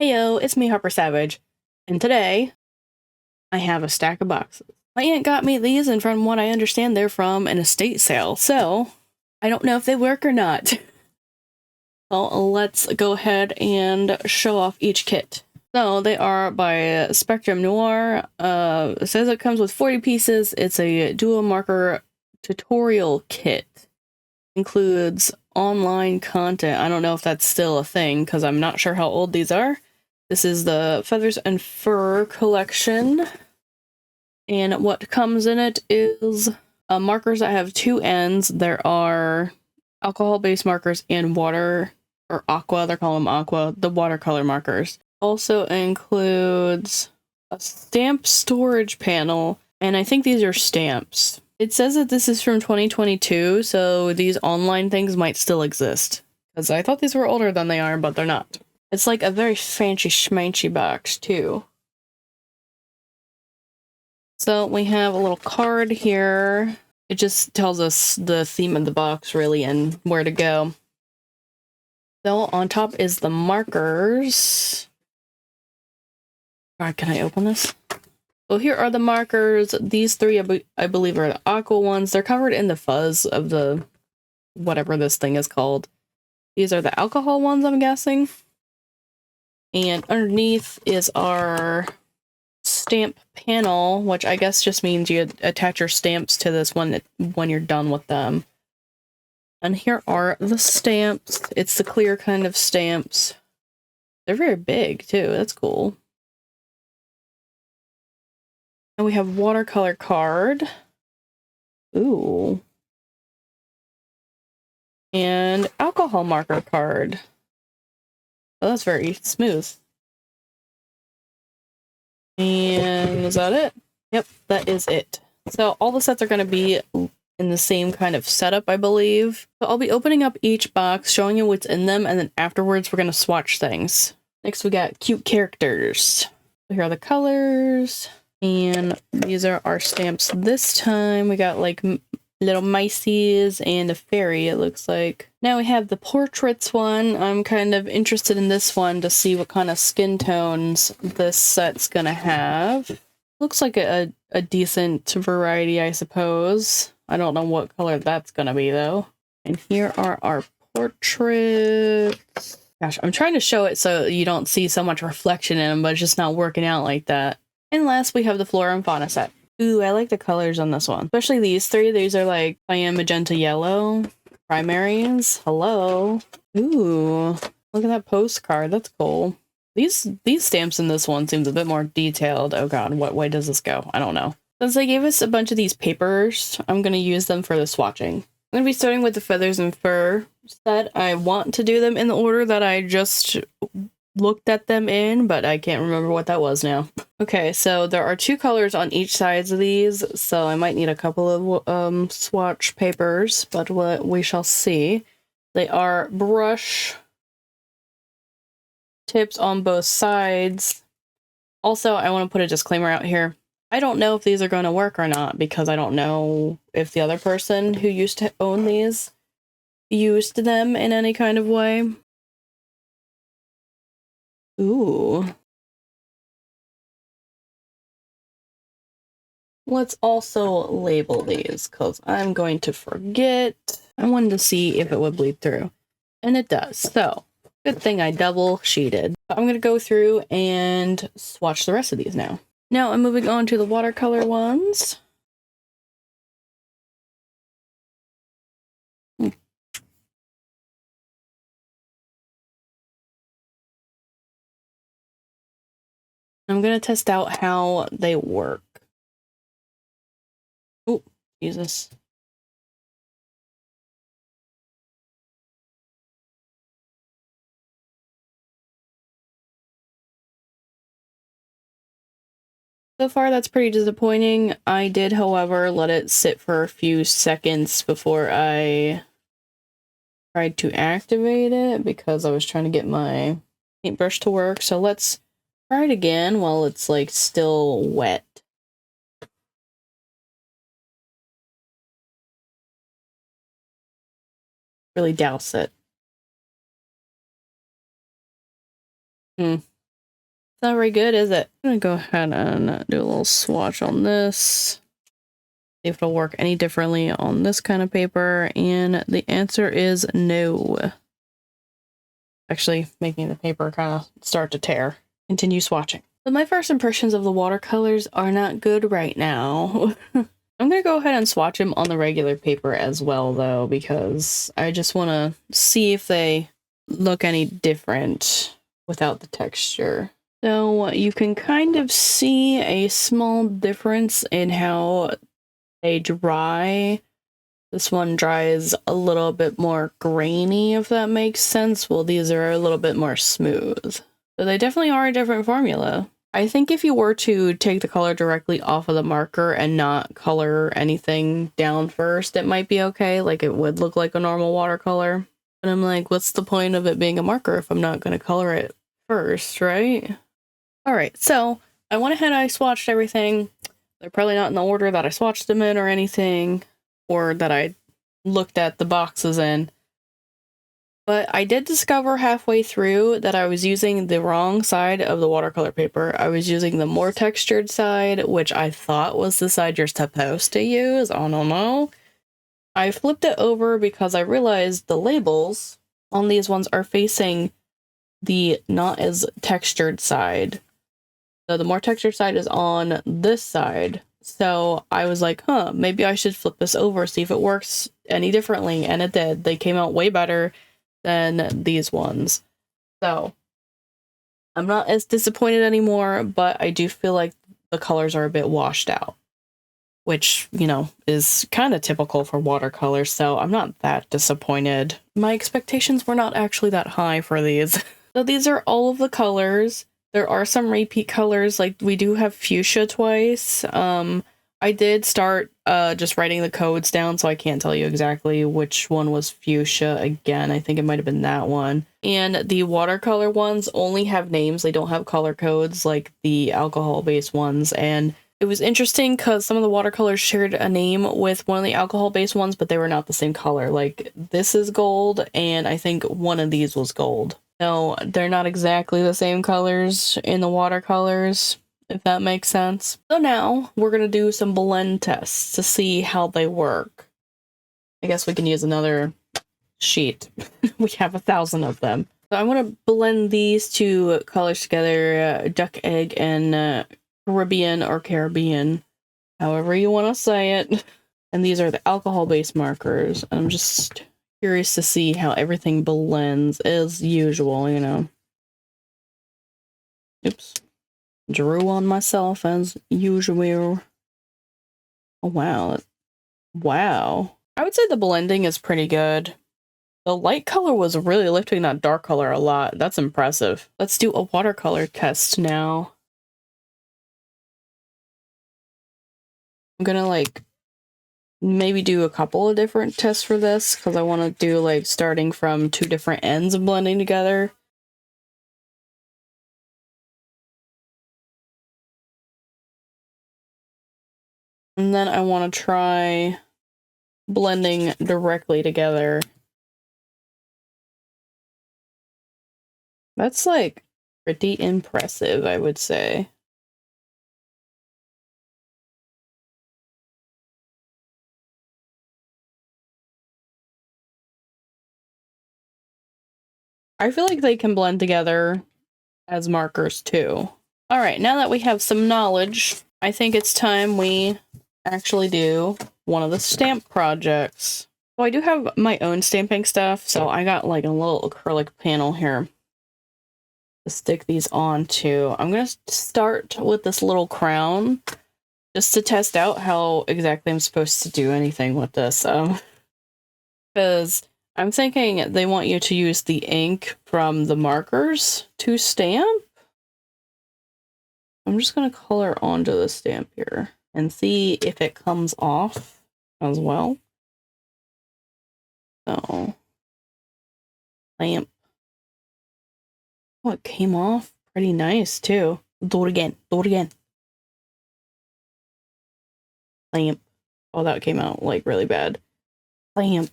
Heyo, it's me, Harper Savage, and today I have a stack of boxes. My aunt got me these, and from what I understand, they're from an estate sale, so I don't know if they work or not. Well, let's go ahead and show off each kit. So they are by Spectrum Noir. It says it comes with 40 pieces. It's a dual marker tutorial kit. Includes online content. I don't know if that's still a thing because I'm not sure how old these are. This is the Feathers and Fur collection. And what comes in it is markers that have two ends. There are alcohol-based markers and water, or aqua, they're calling them aqua, the watercolor markers. Also includes a stamp storage panel, and I think these are stamps. It says that this is from 2022, so these online things might still exist. Because I thought these were older than they are, but they're not. It's like a very fancy schmancy box, too. So we have a little card here. It just tells us the theme of the box, really, and where to go. So on top is the markers. Alright, can I open this? So here are the markers. These three, I believe, are the aqua ones. They're covered in the fuzz of the whatever this thing is called. These are the alcohol ones, I'm guessing. And underneath is our stamp panel, which I guess just means you attach your stamps to this one when you're done with them. And here are the stamps. It's the clear kind of stamps. They're very big, too. That's cool. And we have watercolor card. Ooh. And alcohol marker card. Oh, that's very smooth. And is that it? Yep, that is it. So all the sets are going to be in the same kind of setup, I believe. So I'll be opening up each box, showing you what's in them, and then afterwards we're going to swatch things. Next we got cute characters. So here are the colors. And these are our stamps this time. We got like little mices and a fairy, it looks like. Now we have the portraits one. I'm kind of interested in this one to see what kind of skin tones this set's gonna have. Looks like a decent variety, I suppose. I don't know what color that's gonna be, though. And here are our portraits. Gosh, I'm trying to show it so you don't see so much reflection in them, but it's just not working out like that. And last, we have the Flora Fauna set. Ooh, I like the colors on this one. Especially these three. These are like cyan, magenta, yellow. Primaries. Hello. Ooh, look at that postcard. That's cool. These stamps in this one seems a bit more detailed. Oh god, what way does this go? I don't know. Since they gave us a bunch of these papers, I'm going to use them for the swatching. I'm going to be starting with the Feathers and Fur set. I want to do them in the order that I just looked at them in, but I can't remember what that was now. Okay, so there are two colors on each side of these, so I might need a couple of swatch papers, but we shall see. They are brush tips on both sides. Also, I want to put a disclaimer out here. I don't know if these are going to work or not, because I don't know if the other person who used to own these used them in any kind of way. Ooh. Let's also label these, because I'm going to forget. I wanted to see if it would bleed through. And it does, so good thing I double sheeted. I'm going to go through and swatch the rest of these now. Now I'm moving on to the watercolor ones. I'm going to test out how they work. Oh, Jesus. So far, that's pretty disappointing. I did, however, let it sit for a few seconds before I tried to activate it because I was trying to get my paintbrush to work. So let's try it again while it's like still wet. Really douse it. Not very good, is it? I'm gonna go ahead and do a little swatch on this. See if it'll work any differently on this kind of paper, and the answer is no. Actually, making the paper kind of start to tear. Continue swatching. But my first impressions of the watercolors are not good right now. I'm gonna go ahead and swatch them on the regular paper as well, though, because I just want to see if they look any different without the texture. So you can kind of see a small difference in how they dry. This one dries a little bit more grainy, if that makes sense. Well, these are a little bit more smooth. So they definitely are a different formula. I think if you were to take the color directly off of the marker and not color anything down first, it might be okay. Like, it would look like a normal watercolor. But I'm like, what's the point of it being a marker if I'm not going to color it first, right? Alright, so I went ahead and I swatched everything. They're probably not in the order that I swatched them in or anything, or that I looked at the boxes in. But I did discover halfway through that I was using the wrong side of the watercolor paper. I was using the more textured side, which I thought was the side you're supposed to use. I don't know. I flipped it over because I realized the labels on these ones are facing the not as textured side. So the more textured side is on this side. So I was like, huh, maybe I should flip this over, see if it works any differently. And it did. They came out way better than these ones. So I'm not as disappointed anymore, but I do feel like the colors are a bit washed out, which, you know, is kind of typical for watercolors. So I'm not that disappointed. My expectations were not actually that high for these. So these are all of the colors. There are some repeat colors, like we do have fuchsia twice. I did start just writing the codes down, so I can't tell you exactly which one was fuchsia again. I think it might have been that one. And the watercolor ones only have names. They don't have color codes like the alcohol-based ones. And it was interesting because some of the watercolors shared a name with one of the alcohol-based ones, but they were not the same color. Like, this is gold, and I think one of these was gold. No, they're not exactly the same colors in the watercolors, if that makes sense. So now we're going to do some blend tests to see how they work. I guess we can use another sheet. We have 1,000 of them. So I'm going to blend these two colors together, duck egg and Caribbean or Caribbean, however you want to say it. And these are the alcohol-based markers. I'm just curious to see how everything blends as usual, you know. Oops. Drew on myself as usual. Oh, wow. Wow. I would say the blending is pretty good. The light color was really lifting that dark color a lot. That's impressive. Let's do a watercolor test now. I'm gonna, like, maybe do a couple of different tests for this, because I want to do, like, starting from 2 different ends of blending together. And then I want to try blending directly together. That's, like, pretty impressive, I would say. I feel like they can blend together as markers too. Alright, now that we have some knowledge, I think it's time we actually do one of the stamp projects. So I do have my own stamping stuff, so I got like a little acrylic panel here to stick these onto. I'm going to start with this little crown just to test out how exactly I'm supposed to do anything with this. Because I'm thinking they want you to use the ink from the markers to stamp. I'm just going to color onto the stamp here and see if it comes off as well. So, lamp. Oh, it came off pretty nice too. Do it again. Do it again. Lamp. Oh, that came out like really bad. Lamp.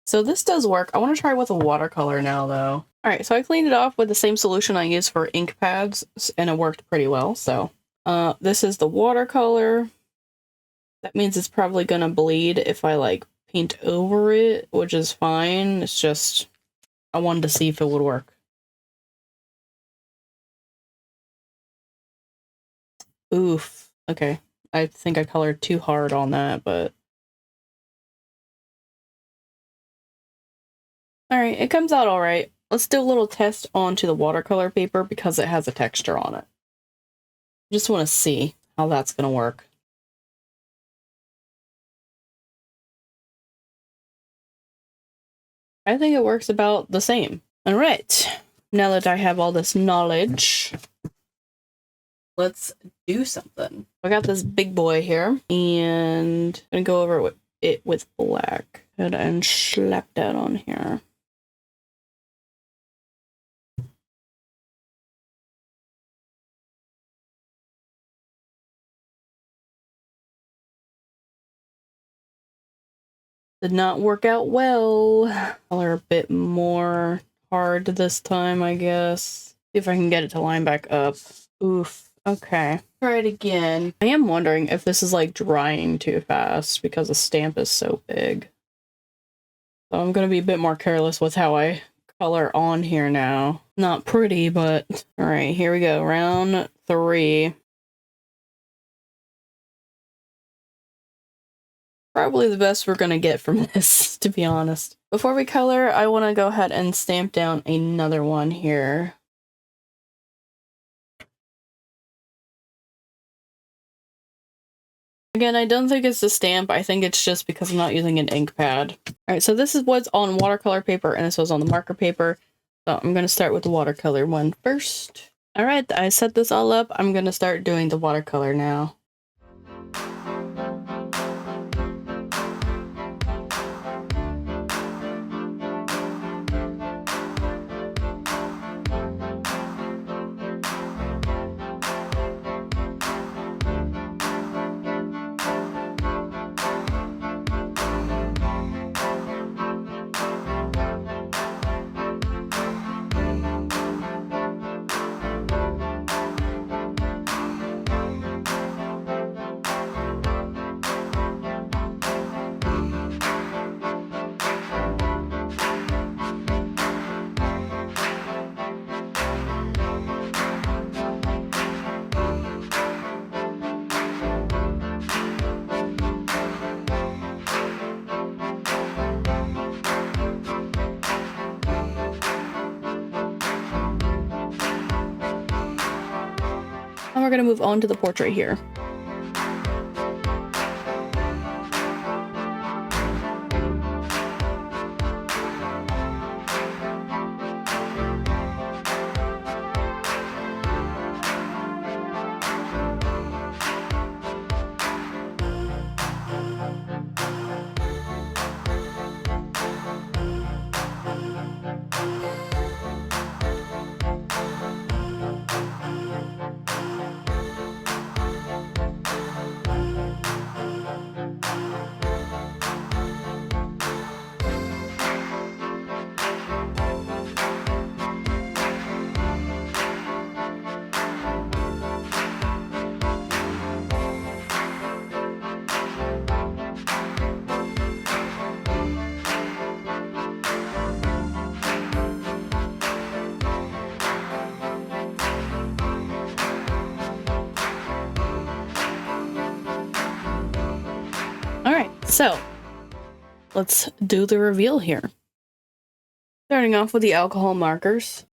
So this does work. I want to try with a watercolor now though. All right, so I cleaned it off with the same solution I used for ink pads, and it worked pretty well. So this is the watercolor. That means it's probably gonna bleed if I like paint over it, which is fine. It's just, I wanted to see if it would work. Oof. Okay. I think I colored too hard on that, but... Alright, it comes out alright. Let's do a little test onto the watercolor paper because it has a texture on it. Just want to see how that's going to work. I think it works about the same. Alright, now that I have all this knowledge, let's do something. I got this big boy here, and I'm going to go over it with black. And slap that on here. Did not work out well. Color a bit more hard this time, I guess. See if I can get it to line back up. Oof. Okay. Try it again. I am wondering if this is like drying too fast because the stamp is so big. So I'm gonna be a bit more careless with how I color on here now. Not pretty, but alright, here we go. Round 3. Probably the best we're gonna get from this, to be honest. Before we color, I want to go ahead and stamp down another one here. Again, I don't think it's the stamp. I think it's just because I'm not using an ink pad. Alright, so this is what's on watercolor paper, and this was on the marker paper. So I'm going to start with the watercolor one first. Alright, I set this all up. I'm going to start doing the watercolor now. And we're going to move on to the portrait here. So, let's do the reveal here. Starting off with the alcohol markers.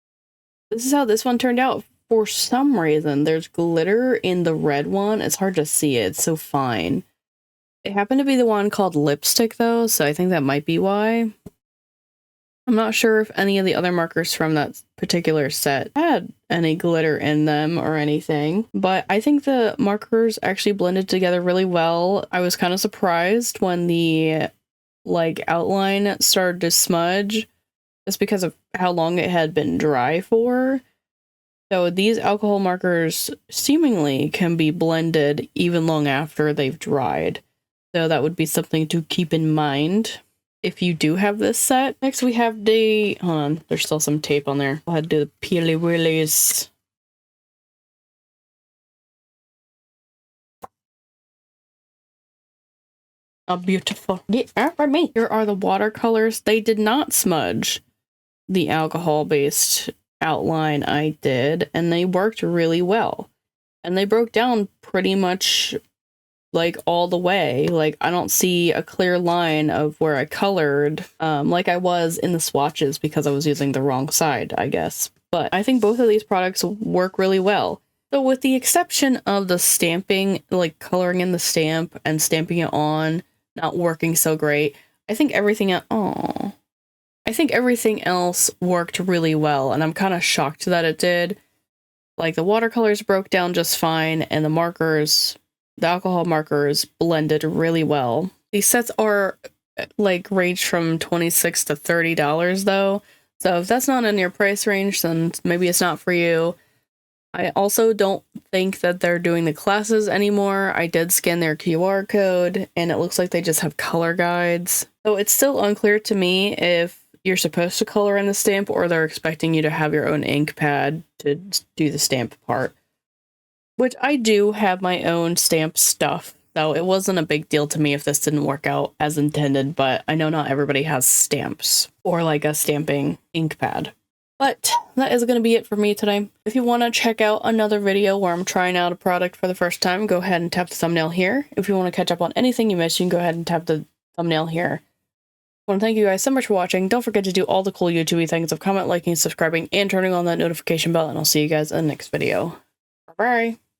This is how this one turned out. For some reason, there's glitter in the red one. It's hard to see it. It's so fine. It happened to be the one called lipstick, though, so I think that might be why. I'm not sure if any of the other markers from that particular set had any glitter in them or anything, but I think the markers actually blended together really well. I was kind of surprised when the outline started to smudge just because of how long it had been dry for. So these alcohol markers seemingly can be blended even long after they've dried. So that would be something to keep in mind. if you do have this set. Next we have the, hold on, there's still some tape on there. I'll have to do the peely willies. Oh, beautiful. Get out from me. Here are the watercolors. They did not smudge the alcohol-based outline I did, and they worked really well. And they broke down pretty much like all the way. Like, I don't see a clear line of where I colored like I was in the swatches because I was using the wrong side, I guess. But I think both of these products work really well. So with the exception of the stamping, like coloring in the stamp and stamping it on, not working so great, I think everything else worked really well, and I'm kind of shocked that it did. Like, the watercolors broke down just fine, and the markers, the alcohol markers, blended really well. These sets are, like, range from $26 to $30 though, so if that's not in your price range, then maybe it's not for you. I also don't think that they're doing the classes anymore. I did scan their QR code, and it looks like they just have color guides. So it's still unclear to me if you're supposed to color in the stamp or they're expecting you to have your own ink pad to do the stamp part. Which I do have my own stamp stuff, so it wasn't a big deal to me if this didn't work out as intended, but I know not everybody has stamps or like a stamping ink pad. But that is going to be it for me today. If you want to check out another video where I'm trying out a product for the first time, go ahead and tap the thumbnail here. If you want to catch up on anything you missed, you can go ahead and tap the thumbnail here. I want to thank you guys so much for watching. Don't forget to do all the cool YouTube-y things of comment, liking, subscribing, and turning on that notification bell, and I'll see you guys in the next video. Bye-bye!